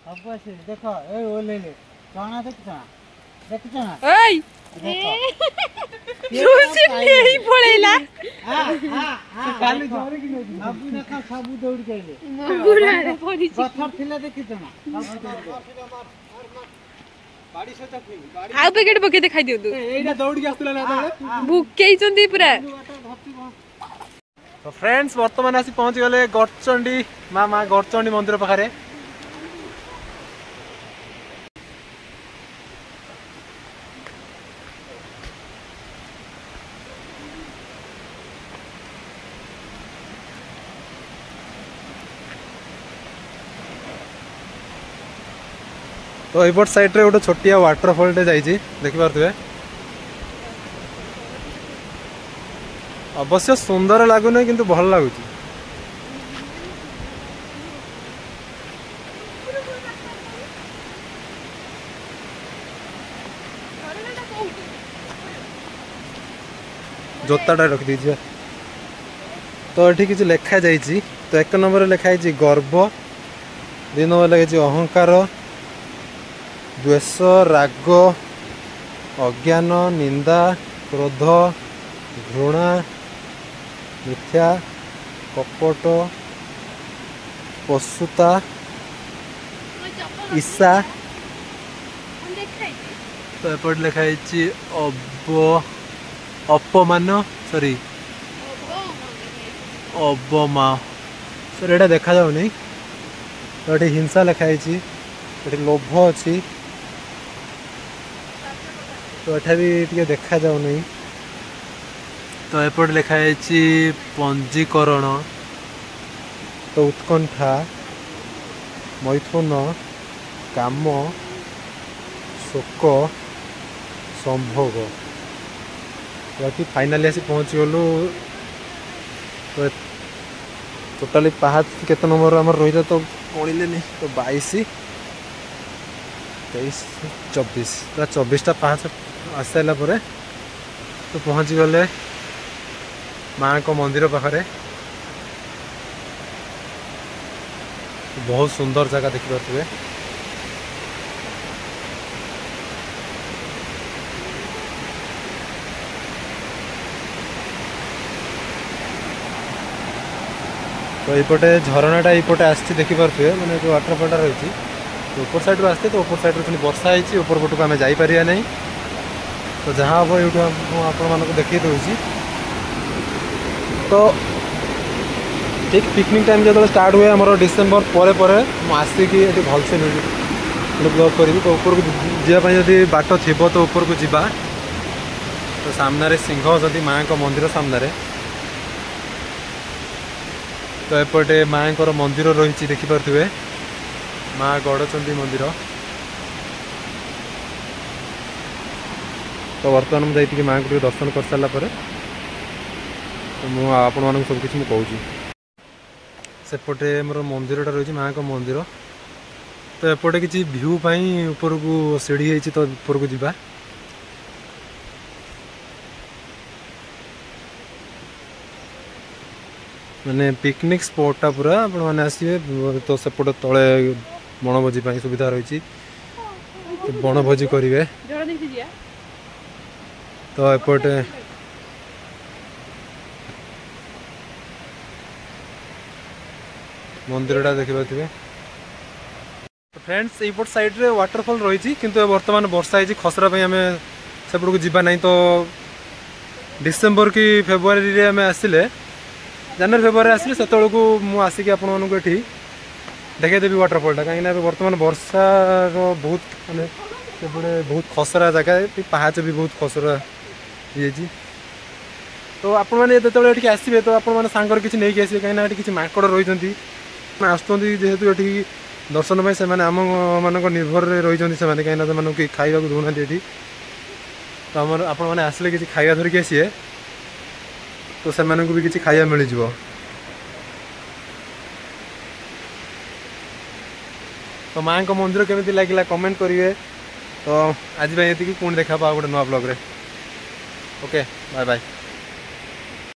अबसे देखो ए ओले ले चना देखछ ना ओय रुचि नहीं पळेला खाली जोरे कि नहीं अब देखा सब दौड़ गइले गुरा पड़ी पत्थर थिला देखछ ना बाड़ी से तक गाड़ी आउ पैकेट पके खाई दियो तू एटा दौड़ के आस्तला ना भूकेई चंदी पूरा। तो फ्रेंड्स वर्तमान आसी पहुंच गले गड़चंडी माँ गड़चंडी मंदिर पाखे। तो एपट साइड रे गोटे छोटिया वाटरफॉल टे जाइए देखि पारथुवे। अवश्य सुंदर लगुना किंतु भल लगुच। जोताटा रख दीजिए। तो ये किसी लिखा जाइए। तो 1 नंबर लिखाई गर्व, 2 नंबर लिखाई अहंकार, द्वेष, राग, अज्ञान, निंदा, क्रोध, घृणा, मिथ्या, कपट, पशुता, ईर्षा। तो एपट लिखाई अपमान सॉरी अबमा सर एटा देखा जाऊ नहीं। तो ये हिंसा लिखाई, ये लोभ अच्छी। तो एठा भी टिके देखा जाऊ नहीं। तो एपट लिखाई पंजीकरण, तो उत्कंठा, मैथुन, काम, शोक, संभोग। तो फाइनाली आसी पहुँच गलु। तो टोटाली पहाड़ केत नंबर आम रही तो पड़े नहीं। तो 22, 23, 24 पूरा 24टा पहाड़ आस सारा पर तो पहुँच गले माँ को मंदिर पाखे। बहुत सुंदर जगह देखिए। तो यपटे झरनाटा यपटे आसी देखिपे मैंने जो वाटरफॉलटा रही। तो ऊपर साइड आसते तो ऊपर साइड पुणी वर्षा होती ऊपर पटक आम जापर नहीं। तो जहाँ हम यूँ आपण देखी दूसरी। तो ठीक पिकनिक टाइम जो स्टार्ट हुए आम डिसेम्बर पर आसिक भलसे ब्लॉग करी। तो ऊपर को जावाई जब बाट थी तो ऊपर को जावा। तो सामने सिंह अच्छी माँ को मंदिर सामने। तो एपटे माँ को मंदिर रही देखिपे माँ गड़चंडी मंदिर। तो बर्तमान मुझे माँ को दर्शन कर सारापर मुझे सब किसी कहूँ। सेपटे मोर मंदिरटा रही माँ को मंदिर। तो एपटे किसी भ्यू ऊपर को सीढ़ी है तो ऊपर को जावा। मैंने पिकनिक स्पॉटा पूरा आपण मैंने आसवे। तो सेपट तले बनभोजी सुविधा रही। तो बनभोजी करेंगे। तो एपटे मंदिरटा देखिपे। फ्रेंड्स एपट साइड रे वाटरफॉल रही किंतु बर्तमान वर्षा है खसरा आम सेपट को जावा नहीं। तो डिसेम्बर कि फेब्रुआरी रे आम आसिले जनवरी फेब्रुआरी आसिले से मुझे आसिक आपठी देखदेवी वाटरफॉलटा कहीं बर्तमान वर्षार बहुत मानने बहुत खसरा जगह पहाच भी बहुत खसरा ये। तो आपण मैंने ये आसवे तो आपण सांगर किसी नहीं आसवे कहीं किसी माकड़ रही आसुँच जेहेतु ये दर्शन से आम मान निर्भर रही कहीं कि खावा दूना ये। तो आम आपण मैंने आसिले किसी खाया धरिकी आसीए तो से भी किसी खाया मिल जाव। तो माँ को मंदिर केमी लगे कमेंट करेंगे। तो आज ये पुणी देखा गोटे नुआ ब्लॉग रे। Okay bye bye.